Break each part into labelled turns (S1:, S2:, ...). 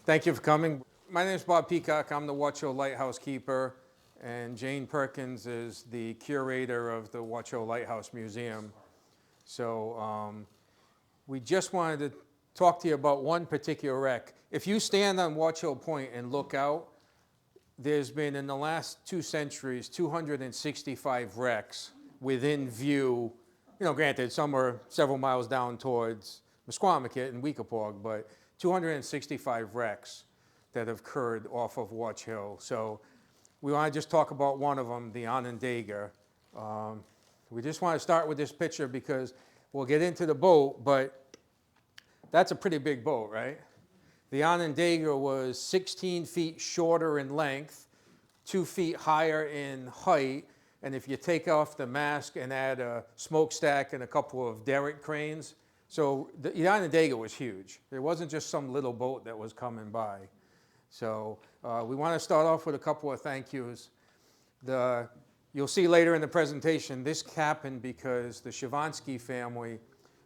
S1: Thank you for coming. My name is Bob Peacock. I'm the Watch Hill Lighthouse Keeper, and Jane Perkins is the curator of the Watch Hill Lighthouse Museum. So we just wanted to talk to you about one particular wreck. If you stand on Watch Hill Point and look out, there's been, in the last 2 centuries, 265 wrecks within view. You know, granted, some are several miles down towards Mesquamaket and Weekapaug, but 265 wrecks that have occurred off of Watch Hill. So we want to just talk about one of them, the Onondaga. We just want to start with this picture because we'll get into the boat, but that's a pretty big boat, right? The Onondaga was 16 feet shorter in length, 2 feet higher in height, and if you take off the mast and add a smokestack and a couple of derrick cranes, so the Onondaga was huge. It wasn't just some little boat that was coming by. So we want to start off with a couple of thank yous. You'll see later in the presentation, this happened because the Shavansky family,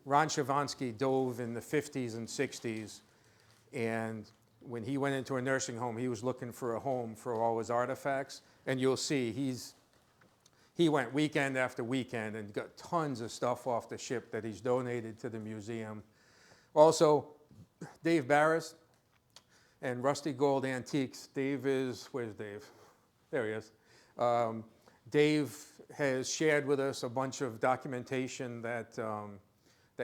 S1: Ron Shavansky, dove in the 50s and 60s. And when he went into a nursing home, he was looking for a home for all his artifacts. And you'll see he went weekend after weekend and got tons of stuff off the ship that he's donated to the museum. Also, Dave Barris and Rusty Gold Antiques. Where's Dave? There he is. Dave has shared with us a bunch of documentation that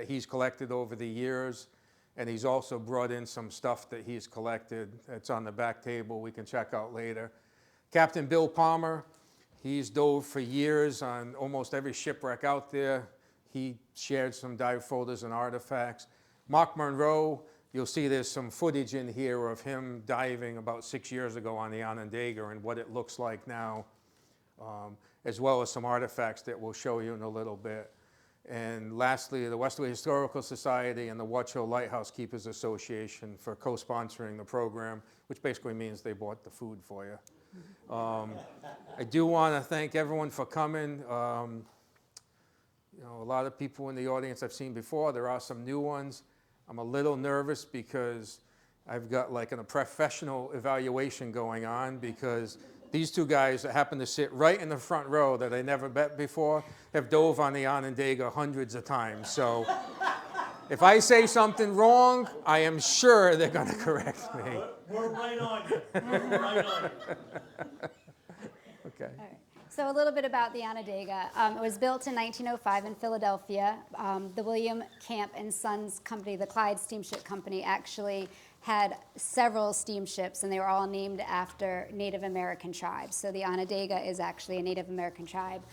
S1: he's collected over the years. And he's also brought in some stuff that he's collected that's on the back table we can check out later. Captain Bill Palmer, he's dove for years on almost every shipwreck out there. He shared some dive folders and artifacts. Mark Monroe, you'll see there's some footage in here of him diving about 6 years ago on the Onondaga and what it looks like now, as well as some artifacts that we'll show you in a little bit. And lastly, the Westerly Historical Society and the Watch Hill Lighthouse Keepers Association for co-sponsoring the program, which basically means they bought the food for you. I do want to thank everyone for coming. You know, a lot of people in the audience I've seen before. There are some new ones. I'm a little nervous because I've got like a professional evaluation going on because these two guys that happen to sit right in the front row that I never met before have dove on the Onondaga hundreds of times. So if I say something wrong, I am sure they're going to correct me.
S2: We're right on you. We're right on you.
S1: Okay.
S3: All right. So a little bit about the Onondaga. It was built in 1905 in Philadelphia. The William Camp and Sons Company, the Clyde Steamship Company, actually had several steamships, and they were all named after Native American tribes. So the Onondaga is actually a Native American tribe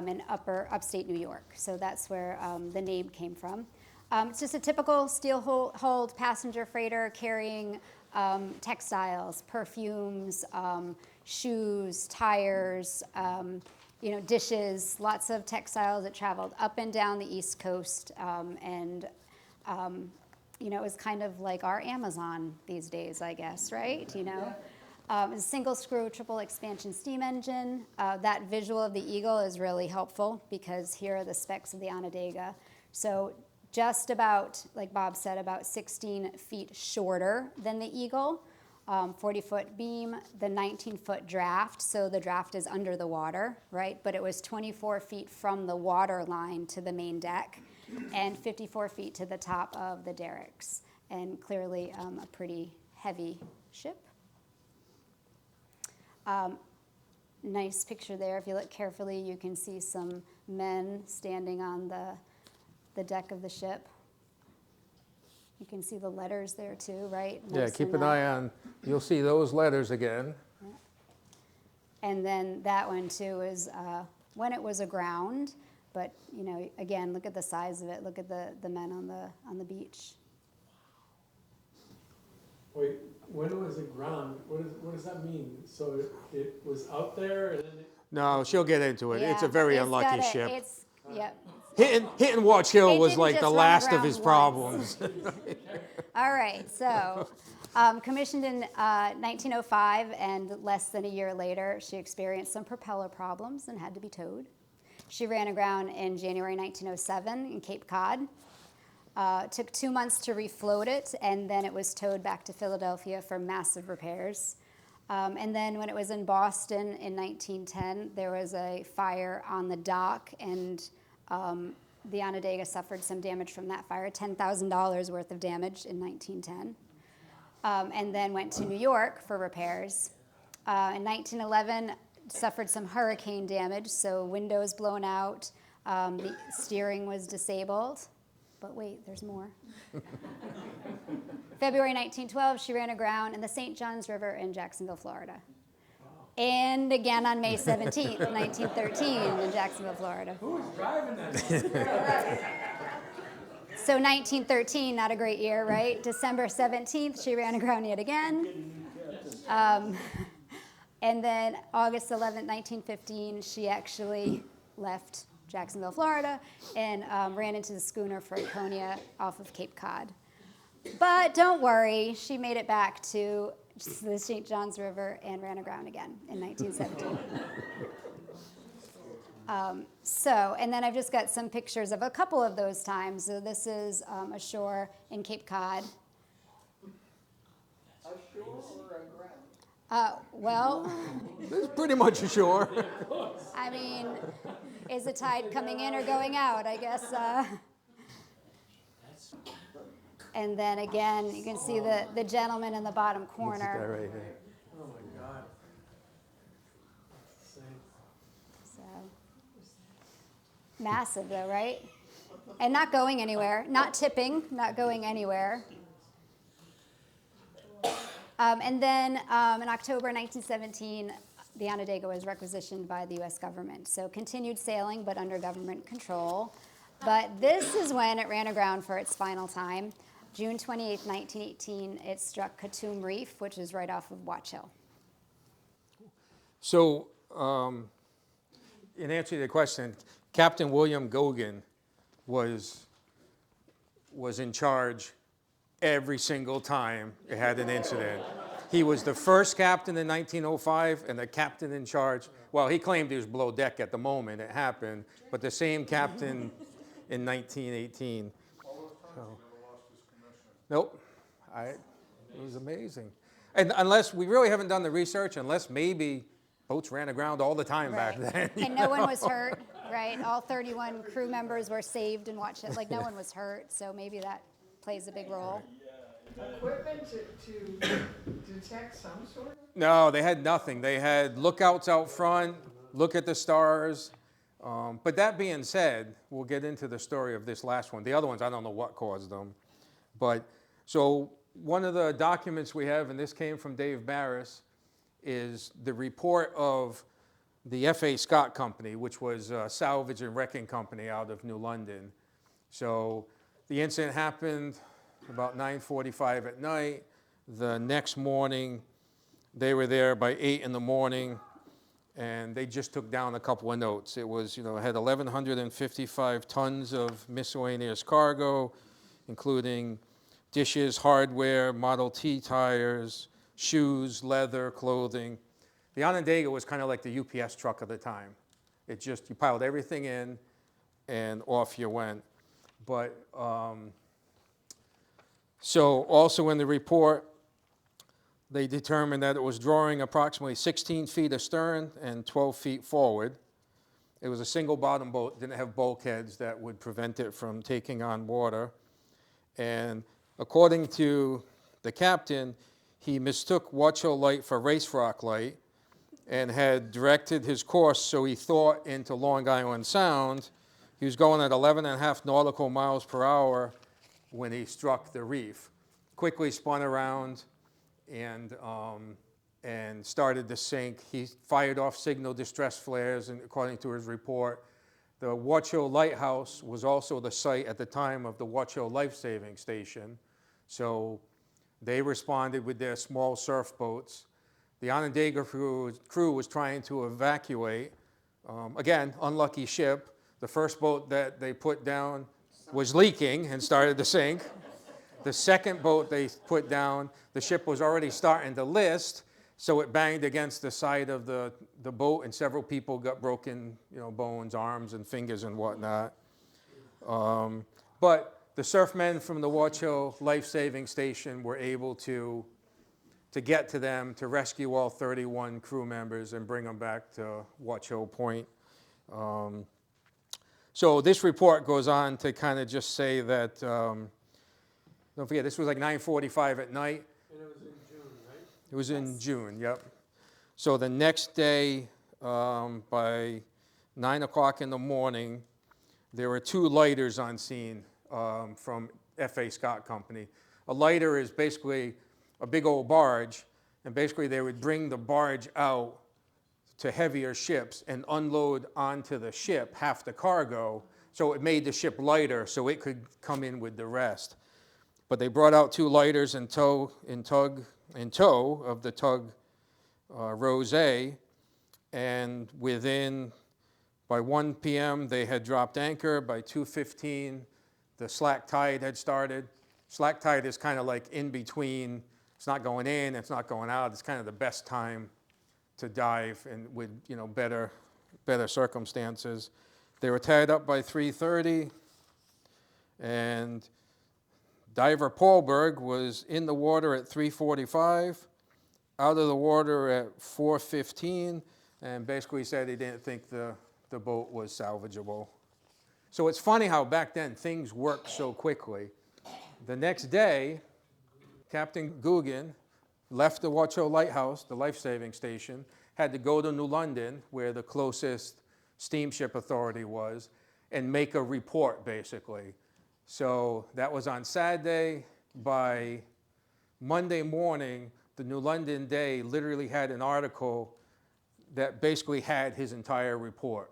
S3: in upstate New York. So that's where the name came from. It's just a typical steel-hulled passenger freighter carrying textiles, perfumes, shoes, tires, dishes, lots of textiles that traveled up and down the East Coast, it was kind of like our Amazon these days, I guess, right? It's a single screw, triple expansion steam engine. That visual of the eagle is really helpful because here are the specs of the Onondaga. So just about, like Bob said, about 16 feet shorter than the eagle, 40-foot beam, the 19-foot draft. So the draft is under the water, right? But it was 24 feet from the water line to the main deck, and 54 feet to the top of the derricks, and clearly a pretty heavy ship. Nice picture there. If you look carefully, you can see some men standing on the deck of the ship. You can see the letters there too, right?
S1: Yeah, keep an eye on, you'll see those letters again.
S3: Yeah. And then that one too is when it was aground. But, again, look at the size of it. Look at the men on the beach.
S4: Wait, when it was aground, what does that mean? So it was out there and then
S1: No, she'll get into it.
S3: Yeah,
S1: it's a very unlucky ship.
S3: Yep.
S1: Hitting Watch Hill
S3: It
S1: was
S3: didn't
S1: like the
S3: just
S1: last
S3: run
S1: of his
S3: around
S1: problems.
S3: All right, so commissioned in 1905, and less than a year later, she experienced some propeller problems and had to be towed. She ran aground in January 1907 in Cape Cod. Took 2 months to refloat it, and then it was towed back to Philadelphia for massive repairs. And then when it was in Boston in 1910, there was a fire on the dock, and the Onondaga suffered some damage from that fire, $10,000 worth of damage in 1910. And then went to New York for repairs. In 1911, suffered some hurricane damage, so windows blown out, the steering was disabled. But wait, there's more. February 1912, she ran aground in the St. Johns River in Jacksonville, Florida. And again on May 17th, 1913 in Jacksonville, Florida.
S4: Who was driving that?
S3: So 1913, not a great year, right? December 17th, she ran aground yet again. And then August 11th, 1915, she actually left Jacksonville, Florida, and ran into the schooner Franconia off of Cape Cod. But don't worry, she made it back to the St. Johns River and ran aground again in 1917. And then I've just got some pictures of a couple of those times. So this is ashore in Cape Cod.
S5: Ashore or aground?
S3: Well,
S1: This is pretty much ashore.
S3: I mean, is the tide coming in or going out? I guess. And then again, you can see the gentleman in the bottom
S1: This guy
S3: corner.
S1: right here.
S4: Oh my God. That's insane.
S3: So massive, though, right? And not going anywhere. Not tipping. Not going anywhere. And then in October 1917, the Onondaga was requisitioned by the U.S. government. So continued sailing, but under government control. But this is when it ran aground for its final time. June 28, 1918, it struck Katoom Reef, which is right off of Watch Hill.
S1: So, in answer to the question, Captain William Gogan was in charge every single time it had an incident. He was the first captain in 1905 and the captain in charge. Well, he claimed he was below deck at the moment it happened, but the same captain in 1918. So, nope. It was amazing. And unless, we really haven't done the research, unless maybe boats ran aground all the time back then.
S3: And no one was hurt, right? All 31 crew members were saved and watched it. Like, no one was hurt, so maybe that plays a big role.
S5: Equipment to detect some sort of?
S1: No, they had nothing. They had lookouts out front, look at the stars. But that being said, we'll get into the story of this last one. The other ones, I don't know what caused them. But so one of the documents we have, and this came from Dave Barris, is the report of the F.A. Scott Company, which was a salvage and wrecking company out of New London. So the incident happened about 9:45 at night. The next morning, they were there by 8 in the morning, and they just took down a couple of notes. It was, it had 1,155 tons of miscellaneous cargo, including dishes, hardware, Model T tires, shoes, leather, clothing. The Onondaga was kind of like the UPS truck of the time. It just, you piled everything in and off you went. But, so also in the report, they determined that it was drawing approximately 16 feet astern and 12 feet forward. It was a single bottom boat, didn't have bulkheads that would prevent it from taking on water. And according to the captain, he mistook Watch Hill Light for Race Rock Light and had directed his course, so he thought, into Long Island Sound. He was going at 11.5 nautical miles per hour when he struck the reef. Quickly spun around and started to sink. He fired off signal distress flares, and according to his report, the Watch Hill Lighthouse was also the site at the time of the Watch Hill Life-Saving Station. So they responded with their small surf boats. The Onondaga crew was trying to evacuate. Again, unlucky ship. The first boat that they put down was leaking and started to sink. The second boat they put down, the ship was already starting to list, so it banged against the side of the boat, and several people got broken, bones, arms, and fingers and whatnot. But the surfmen from the Watch Hill life-saving station were able to get to them, to rescue all 31 crew members and bring them back to Watch Hill Point. So this report goes on to kind of just say that, don't forget, this was like 9:45 at night.
S4: And it was in June, right?
S1: It was in June, yep. So the next day, by 9 o'clock in the morning, there were 2 lighters on scene from F.A. Scott Company. A lighter is basically a big old barge, and basically they would bring the barge out to heavier ships and unload onto the ship half the cargo, so it made the ship lighter so it could come in with the rest. But they brought out 2 lighters in tow of the tug Rose, and by 1 p.m. they had dropped anchor. By 2:15 the slack tide had started. Slack tide is kind of like in between. It's not going in, it's not going out. It's kind of the best time to dive, and with better circumstances. They were tied up by 3:30, and diver Paulberg was in the water at 3:45, out of the water at 4:15, and basically said he didn't think the boat was salvageable. So it's funny how back then things worked so quickly. The next day, Captain Guggen left the Watch Hill Lighthouse, the life-saving station, had to go to New London, where the closest steamship authority was, and make a report, basically. So that was on Saturday. By Monday morning, the New London Day literally had an article that basically had his entire report.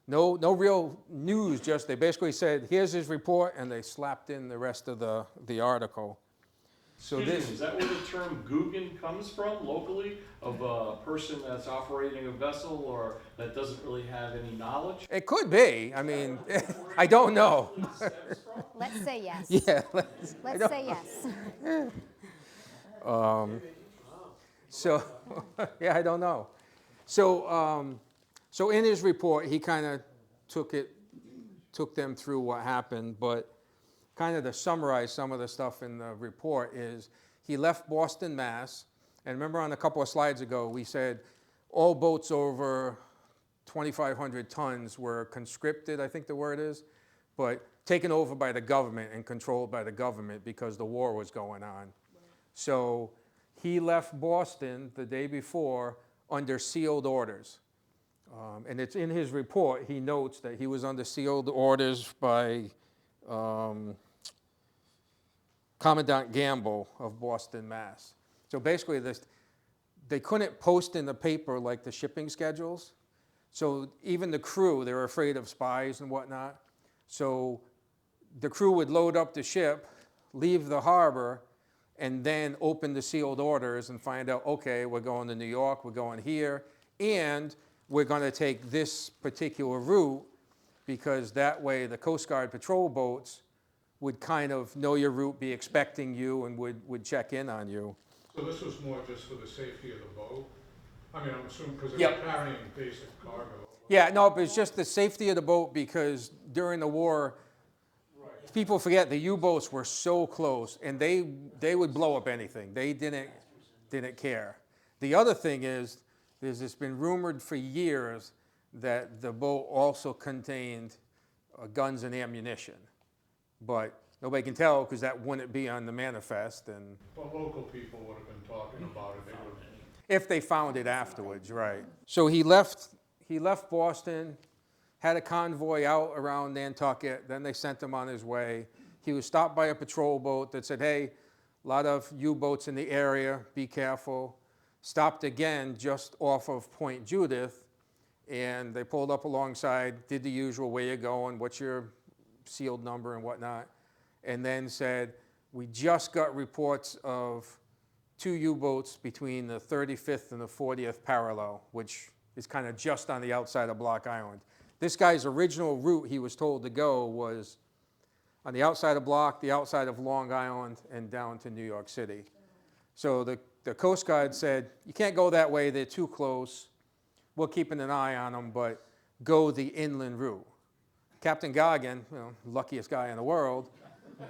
S1: No real news, just they basically said, here's his report, and they slapped in the rest of the article. So
S2: Excuse me, is that where the term Guggen comes from locally, of a person that's operating a vessel or that doesn't really have any knowledge?
S1: It could be. I mean, I don't know.
S3: Let's say yes.
S1: Yeah.
S3: Let's say yes.
S1: So, yeah, I don't know. So in his report, he kind of took them through what happened, but kind of to summarize some of the stuff in the report is he left Boston, Mass. And remember on a couple of slides ago, we said all boats over 2,500 tons were conscripted, I think the word is, but taken over by the government and controlled by the government because the war was going on. So he left Boston the day before under sealed orders. And it's in his report, he notes that he was under sealed orders by Commandant Gamble of Boston, Mass. So basically, they couldn't post in the paper like the shipping schedules. So even the crew, they were afraid of spies and whatnot. So the crew would load up the ship, leave the harbor, and then open the sealed orders and find out, okay, we're going to New York, we're going here, and we're going to take this particular route, because that way the Coast Guard patrol boats would kind of know your route, be expecting you, and would check in on you.
S6: So this was more just for the safety of the boat? I mean, I'm assuming because
S1: Yep.
S6: they're carrying basic cargo.
S1: Yeah, no, but it's just the safety of the boat, because during the war, people forget the U-boats were so close, and they would blow up anything. They didn't care. The other thing is, it's been rumored for years that the boat also contained guns and ammunition, but nobody can tell because that wouldn't be on the manifest. And
S6: But local people would have been talking about it. They would have.
S1: if they found it afterwards, right? So he left Boston, had a convoy out around Nantucket. Then they sent him on his way. He was stopped by a patrol boat that said, "Hey, a lot of U-boats in the area. Be careful." Stopped again just off of Point Judith, and they pulled up alongside, did the usual, where you going, what's your sealed number and whatnot, and then said, we just got reports of 2 U-boats between the 35th and the 40th parallel, which is kind of just on the outside of Block Island. This guy's original route he was told to go was on the outside of Block, the outside of Long Island, and down to New York City. So the Coast Guard said, you can't go that way, they're too close. We're keeping an eye on them, but go the inland route. Captain Goggin, luckiest guy in the world,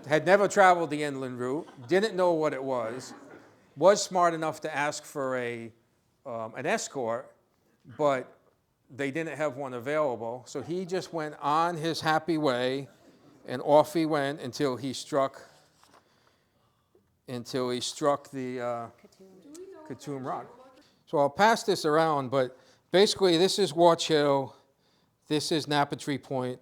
S1: had never traveled the inland route, didn't know what it was smart enough to ask for an escort, but they didn't have one available. So he just went on his happy way, and off he went until he struck the Katoom Rock. So I'll pass this around, but basically this is Watch Hill, this is Napatri Point.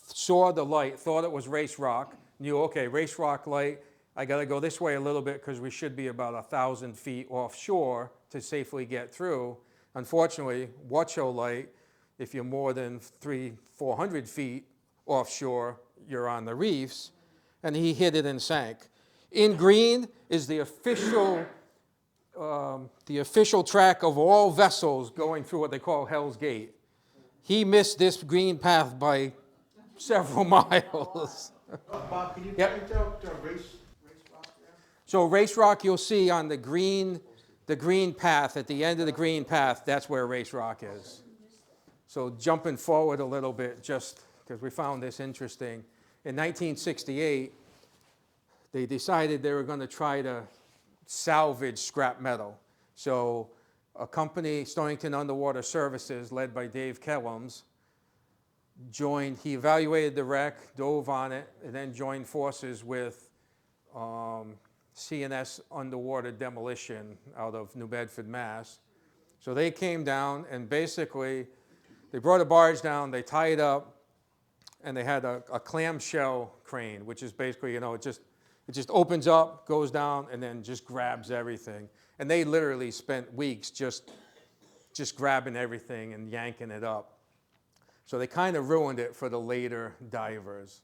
S1: Saw the light, thought it was Race Rock, knew, okay, Race Rock light, I gotta go this way a little bit because we should be about 1,000 feet offshore to safely get through. Unfortunately, Watch Hill light, if you're more than 400 feet offshore, you're on the reefs, and he hit it and sank. In green is the official track of all vessels going through what they call Hell's Gate. He missed this green path by several miles.
S7: Bob, can you
S1: Yep.
S7: point out Race Rock there?
S1: So Race Rock, you'll see on the green path, at the end of the green path, that's where Race Rock is. So jumping forward a little bit, just because we found this interesting. In 1968, they decided they were going to try to salvage scrap metal. So a company, Stonington Underwater Services, led by Dave Kellums, he evaluated the wreck, dove on it, and then joined forces with C&S Underwater Demolition out of New Bedford, Mass. So they came down and basically, they brought a barge down, they tied it up, and they had a clamshell crane, which is basically, it just opens up, goes down, and then just grabs everything. And they literally spent weeks just grabbing everything and yanking it up. So they kind of ruined it for the later divers.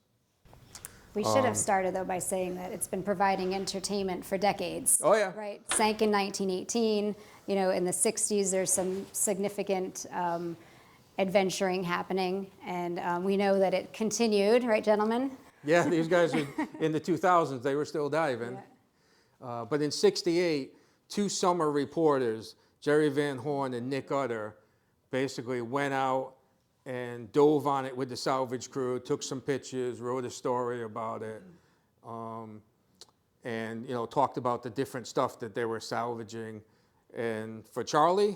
S3: We should have started, though, by saying that it's been providing entertainment for decades.
S1: Oh, yeah.
S3: Right? Sank in 1918. In the 60s, there's some significant adventuring happening. And we know that it continued, right, gentlemen?
S1: Yeah, these guys in the 2000s, they were still diving.
S3: Yeah.
S1: But in 68, two summer reporters, Jerry Van Horn and Nick Utter, basically went out and dove on it with the salvage crew, took some pictures, wrote a story about it, and talked about the different stuff that they were salvaging. And for Charlie,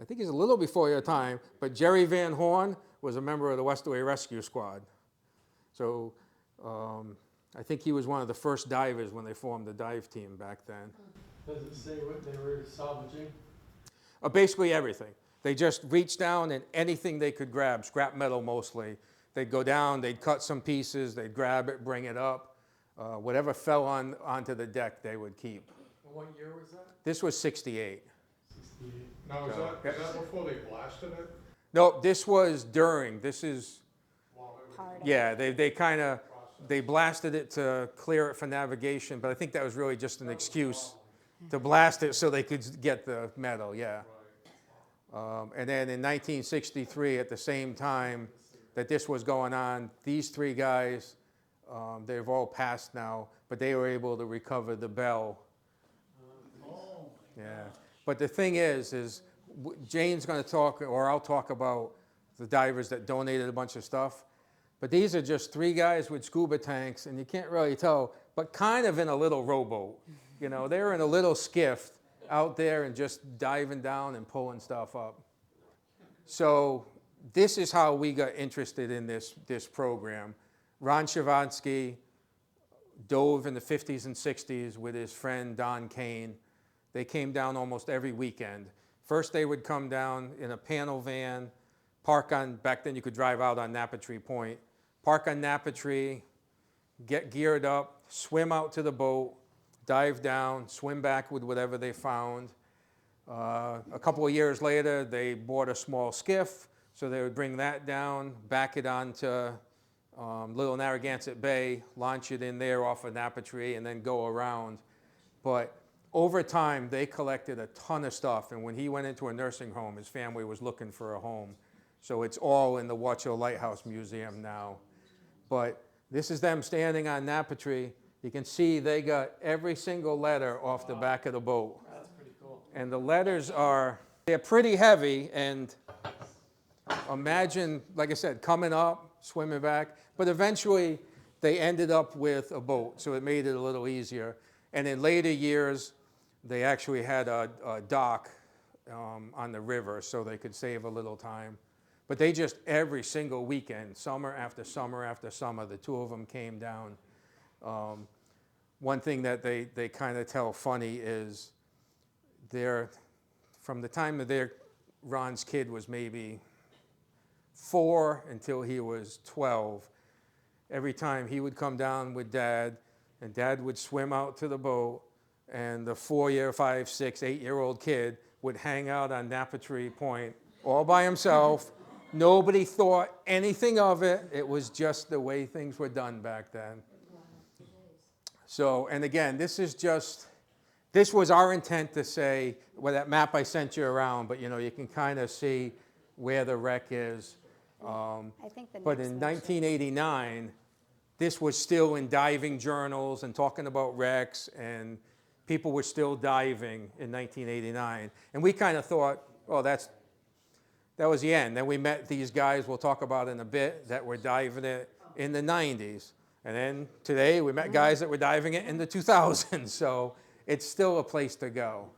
S1: I think he's a little before your time, but Jerry Van Horn was a member of the Westaway Rescue Squad. So I think he was one of the first divers when they formed the dive team back then.
S4: Does it say what they were salvaging?
S1: Basically everything. They just reached down and anything they could grab, scrap metal mostly. They'd go down, they'd cut some pieces, they'd grab it, bring it up. Whatever fell onto the deck, they would keep.
S4: And what year was that?
S1: This was 68.
S4: 68.
S6: Now, is that before they blasted it?
S1: No, this was during. This is,
S3: Part of
S1: yeah, they blasted it to clear it for navigation, but I think that was really just an excuse to blast it so they could get the metal, yeah. And then in 1963, at the same time that this was going on, these three guys, they've all passed now, but they were able to recover the bell. Yeah. But the thing is Jane's going to talk, or I'll talk about the divers that donated a bunch of stuff. But these are just three guys with scuba tanks, and you can't really tell, but kind of in a little rowboat. They're in a little skiff out there and just diving down and pulling stuff up. So this is how we got interested in this program. Ron Shavansky dove in the 50s and 60s with his friend Don Kane. They came down almost every weekend. First they would come down in a panel van, back then you could drive out on Napatri Point, park on Napatri, get geared up, swim out to the boat, dive down, swim back with whatever they found. A couple of years later, they bought a small skiff, so they would bring that down, back it onto Little Narragansett Bay, launch it in there off of Napatri, and then go around. But over time, they collected a ton of stuff, and when he went into a nursing home, his family was looking for a home. So it's all in the Watch Hill Lighthouse Museum now. But this is them standing on Napatri. You can see they got every single letter off the back of the boat.
S4: That's pretty cool.
S1: And the letters they're pretty heavy, and imagine, like I said, coming up, swimming back. But eventually, they ended up with a boat, so it made it a little easier. And in later years, they actually had a dock on the river so they could save a little time. But they just, every single weekend, summer after summer after summer, the two of them came down. One thing that they kind of tell funny is from the time that Ron's kid was maybe 4 until he was 12, every time he would come down with Dad, and Dad would swim out to the boat, and the 4-year, 5, 6, 8-year-old kid would hang out on Napatri Point all by himself. Nobody thought anything of it. It was just the way things were done back then. So, and again, this was our intent to say, well, that map I sent you around, but you can kind of see where the wreck is.
S3: I think the
S1: But
S3: next
S1: in
S3: one should-
S1: 1989, this was still in diving journals and talking about wrecks, and people were still diving in 1989. And we kind of thought, oh, that was the end. Then we met these guys we'll talk about in a bit that were diving it in the 90s. And then today we met guys that were diving it in the 2000s. So it's still a place to go.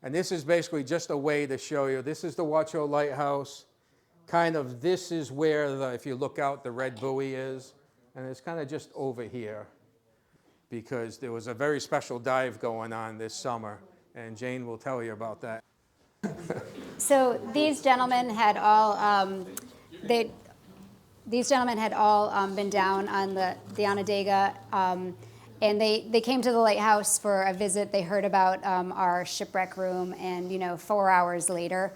S1: And this is basically just a way to show you, this is the Watch Hill Lighthouse. Kind of, this is where, if you look out, the red buoy is. And it's kind of just over here, because there was a very special dive going on this summer. And Jane will tell you about that.
S3: So these gentlemen had all been down on the Onondaga, and they came to the lighthouse for a visit. They heard about our shipwreck room, and 4 hours later,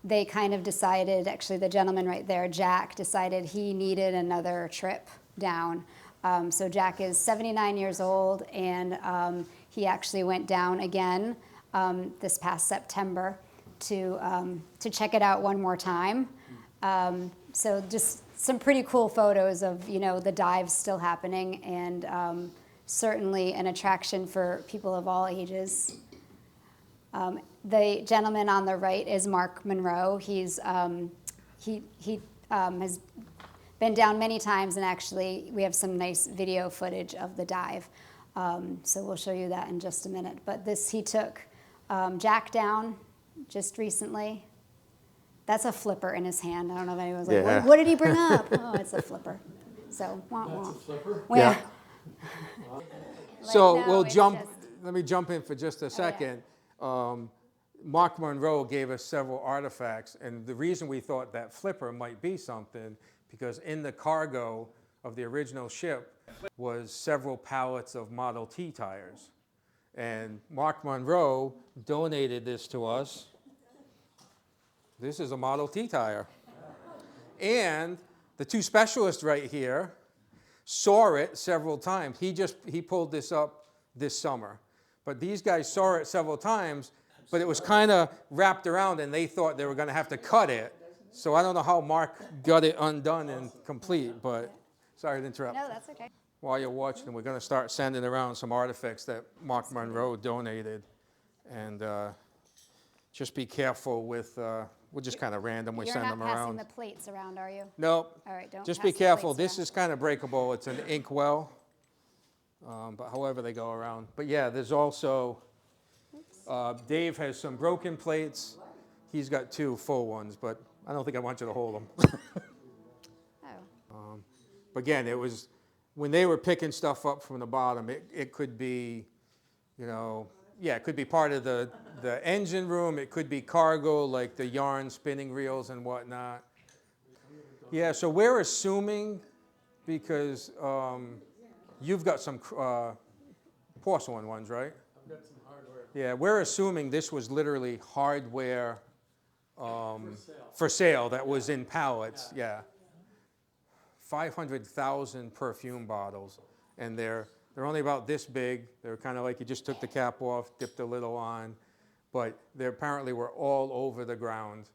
S3: they kind of decided. Actually, the gentleman right there, Jack, decided he needed another trip down. So Jack is 79 years old, and he actually went down again this past September to check it out one more time. So just some pretty cool photos of the dives still happening, and certainly an attraction for people of all ages. The gentleman on the right is Mark Monroe. He's he has been down many times, and actually we have some nice video footage of the dive. So we'll show you that in just a minute. But he took Jack down just recently. That's a flipper in his hand. I don't know if anyone's like,
S1: Yeah.
S3: what did he bring up? Oh, it's a flipper. So, wah, wah.
S4: That's a flipper?
S3: Well,
S1: Yeah. So
S3: no,
S1: we'll
S3: it's
S1: jump,
S3: just-
S1: let me jump in for just a
S3: yeah.
S1: second. Mark Monroe gave us several artifacts, and the reason we thought that flipper might be something, because in the cargo of the original ship was several pallets of Model T tires. And Mark Monroe donated this to us. This is a Model T tire. And the two specialists right here saw it several times. He pulled this up this summer. But these guys saw it several times, but it was kind of wrapped around, and they thought they were going to have to cut it. So I don't know how Mark got it undone and complete, but sorry to interrupt.
S3: No, that's okay.
S1: While you're watching, we're going to start sending around some artifacts that Mark Monroe donated. And just be careful with, we'll just kind of randomly
S3: You're
S1: send
S3: not
S1: them
S3: passing
S1: around.
S3: the plates around, are you?
S1: Nope.
S3: All right, don't
S1: Just
S3: pass
S1: be
S3: the
S1: careful.
S3: plates
S1: This
S3: around.
S1: is kind of breakable. It's an ink well, but however they go around. But yeah, there's also, Dave has some broken plates. He's got 2 full ones, but I don't think I want you to hold them.
S3: Oh,
S1: But again, it was, when they were picking stuff up from the bottom, it could be, it could be part of the engine room. It could be cargo, like the yarn spinning reels and whatnot. Yeah, so we're assuming, because you've got some porcelain ones, right?
S4: I've got some hardware
S1: Yeah, we're assuming this was literally hardware
S4: for sale.
S1: for sale that was in pallets, yeah. 500,000 perfume bottles, and they're only about this big. They're kind of like you just took the cap off, dipped a little on, but they apparently were all over the ground,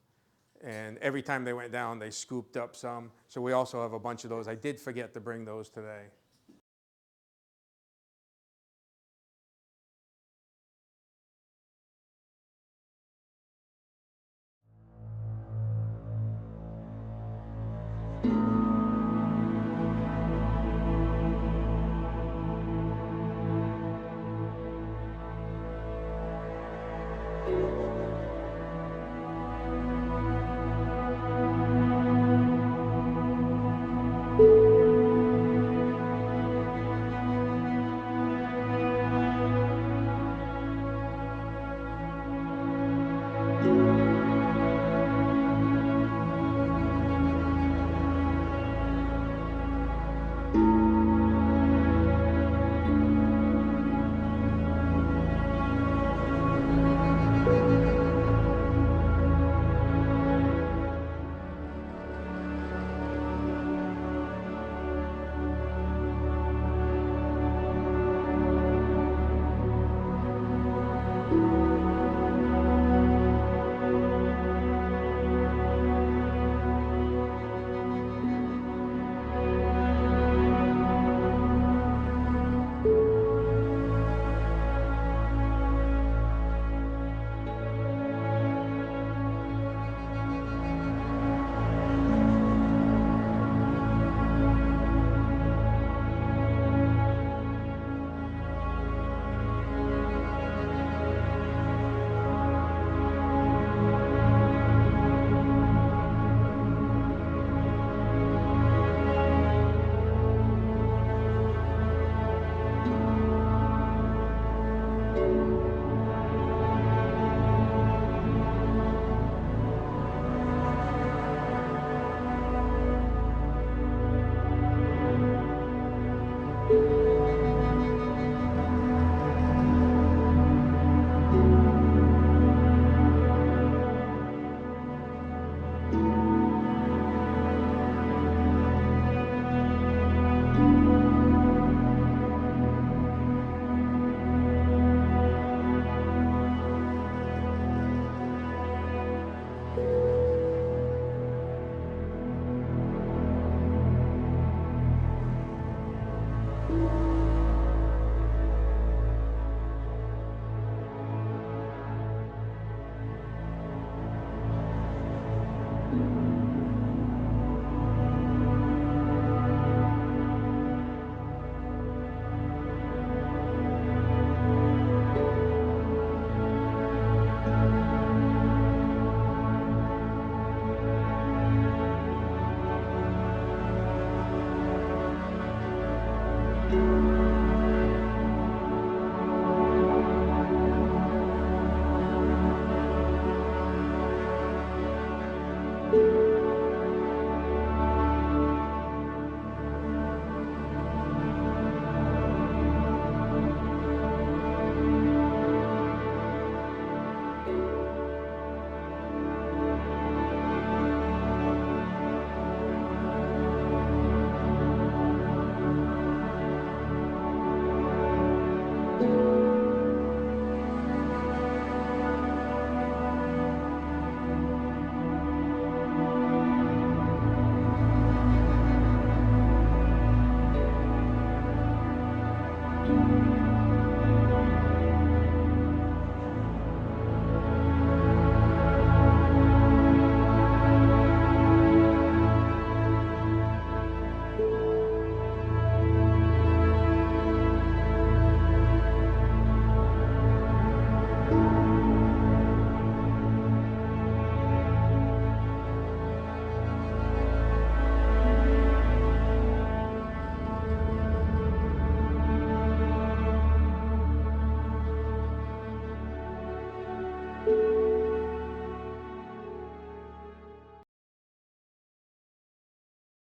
S1: and every time they went down, they scooped up some. So we also have a bunch of those. I did forget to bring those today.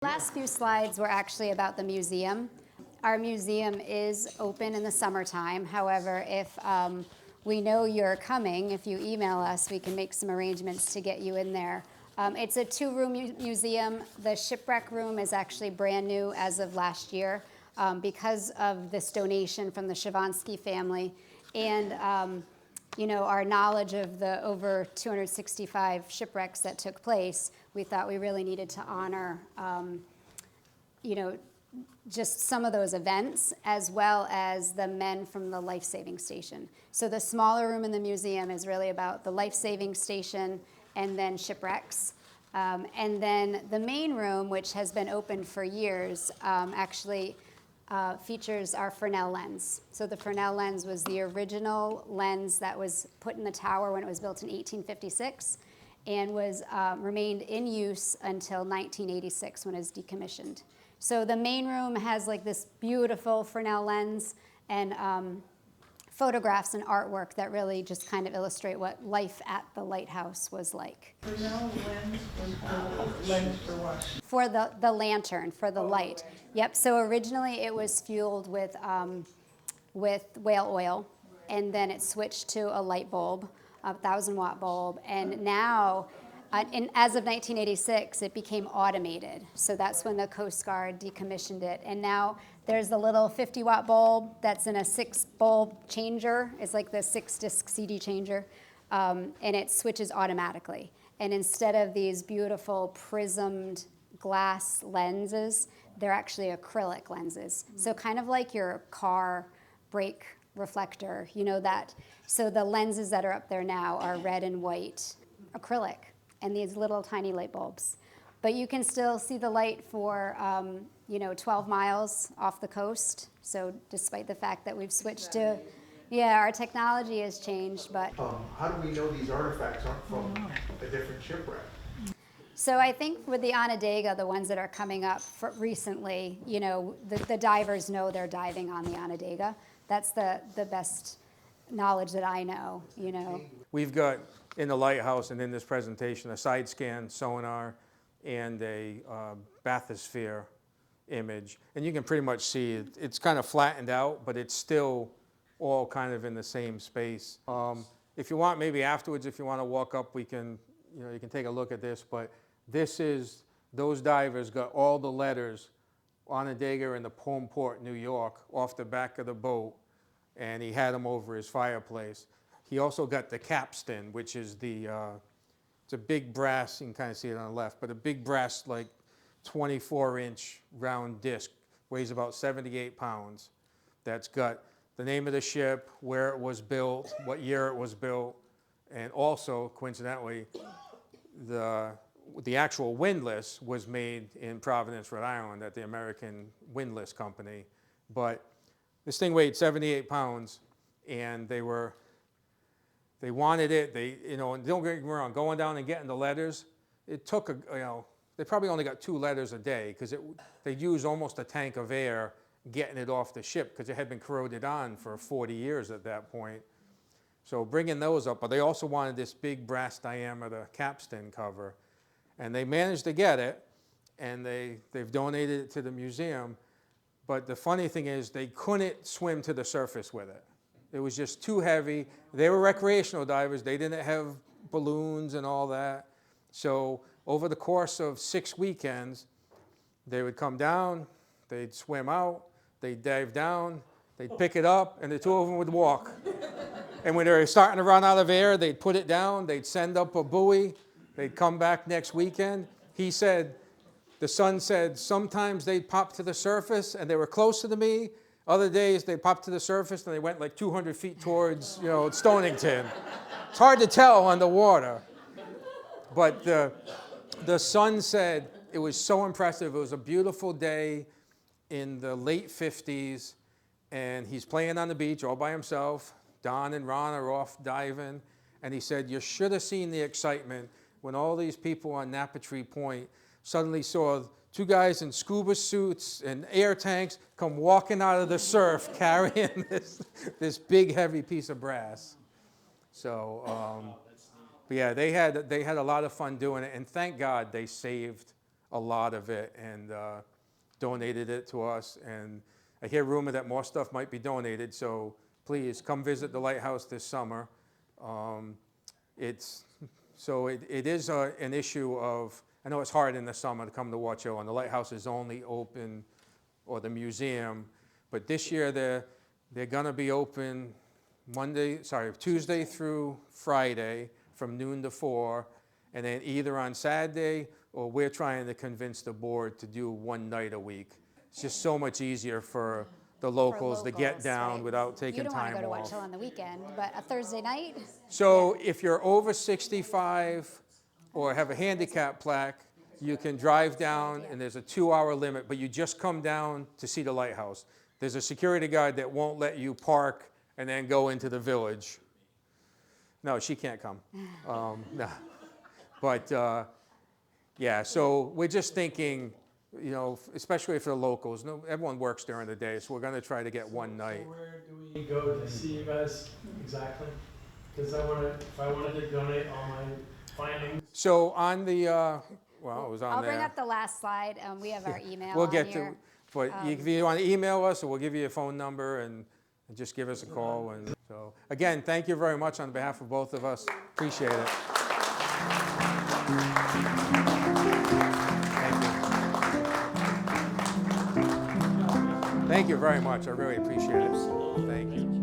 S3: Last few slides were actually about the museum. Our museum is open in the summertime. However, if we know you're coming, if you email us, we can make some arrangements to get you in there. It's a 2-room museum. The shipwreck room is actually brand new as of last year because of this donation from the Shavansky family and our knowledge of the over 265 shipwrecks that took place. We thought we really needed to honor just some of those events, as well as the men from the life-saving station. So the smaller room in the museum is really about the life-saving station and then shipwrecks. And then the main room, which has been open for years, actually features our Fresnel lens. So the Fresnel lens was the original lens that was put in the tower when it was built in 1856 and was remained in use until 1986 when it was decommissioned. So the main room has like this beautiful Fresnel lens and photographs and artwork that really just kind of illustrate what life at the lighthouse was like.
S5: Fresnel lens was lens for what?
S3: For the lantern, for the light.
S5: Okay.
S3: Yep, so originally it was fueled with whale oil, and then it switched to a light bulb, a 1,000-watt bulb, and now, as of 1986, it became automated. So that's when the Coast Guard decommissioned it, and now there's the little 50-watt bulb that's in a 6-bulb changer. It's like the 6-disc CD changer, and it switches automatically. And instead of these beautiful prismed glass lenses, they're actually acrylic lenses. So kind of like your car brake reflector, that. So the lenses that are up there now are red and white acrylic and these little tiny light bulbs. But you can still see the light for 12 miles off the coast. So despite the fact that we've switched to, our technology has changed, but.
S7: How do we know these artifacts aren't from a different shipwreck?
S3: So I think with the Onondaga, the ones that are coming up recently, the divers know they're diving on the Onondaga. That's the best knowledge that I know,
S1: We've got in the lighthouse and in this presentation a side scan sonar and a bathysphere image. And you can pretty much see it's kind of flattened out, but it's still all kind of in the same space. If you want, maybe afterwards, if you want to walk up, we can, you can take a look at this. But this is, those divers got all the letters, Onondaga in the Port, New York, off the back of the boat, and he had them over his fireplace. He also got the capstan, which is it's a big brass, you can kind of see it on the left, but a big brass, like 24-inch round disc, weighs about 78 pounds. That's got the name of the ship, where it was built, what year it was built, and also, coincidentally, the actual windlass was made in Providence, Rhode Island at the American Windlass Company. But this thing weighed 78 pounds, and they wanted it. And don't get me wrong, going down and getting the letters, it took they probably only got 2 letters a day because they'd use almost a tank of air getting it off the ship because it had been corroded on for 40 years at that point. So bringing those up, but they also wanted this big brass diameter capstan cover, and they managed to get it, and they've donated it to the museum. But the funny thing is they couldn't swim to the surface with it. It was just too heavy. They were recreational divers. They didn't have balloons and all that. So over the course of 6 weekends, they would come down, they'd swim out, they'd dive down, they'd pick it up, and the 2 of them would walk. And when they were starting to run out of air, they'd put it down, they'd send up a buoy, they'd come back next weekend. He said, the son said, sometimes they'd pop to the surface and they were closer to me. Other days they popped to the surface and they went like 200 feet towards, Stonington. It's hard to tell underwater. But the son said it was so impressive. It was a beautiful day in the late 50s, and he's playing on the beach all by himself. Don and Ron are off diving, and he said, you should have seen the excitement when all these people on Napatree Point suddenly saw 2 guys in scuba suits and air tanks come walking out of the surf carrying this big heavy piece of brass. So, but yeah, they had a lot of fun doing it, and thank God they saved a lot of it and donated it to us. And I hear rumor that more stuff might be donated, so please come visit the lighthouse this summer. It is an issue of, I know it's hard in the summer to come to Watch Hill, and the lighthouse is only open, or the museum, but this year they're gonna be open Tuesday through Friday from noon to 4, and then either on Saturday, or we're trying to convince the board to do one night a week. It's just so much easier for the locals to get down
S3: right.
S1: without taking
S3: You don't want
S1: time
S3: to go to Watch
S1: off.
S3: Hill on the weekend, but a Thursday night?
S1: So if you're over 65 or have a handicap plaque, you can drive down, and there's a 2-hour limit, but you just come down to see the lighthouse. There's a security guard that won't let you park and then go into the village. No, she can't come. No. But, yeah, so we're just thinking, you know, especially for the locals, everyone works during the day, so we're gonna try to get one night.
S4: So where do we go to see you guys exactly? Because if I wanted to donate all my findings.
S1: So on the, well, it was on
S3: I'll bring
S1: there.
S3: up the last slide. We have our email
S1: We'll
S3: on
S1: get
S3: here.
S1: to, but if you want to email us, or we'll give you a phone number and just give us a call. And so, again, thank you very much on behalf of both of us. Appreciate it. Thank you. Thank you very much. I really appreciate it. Thank you.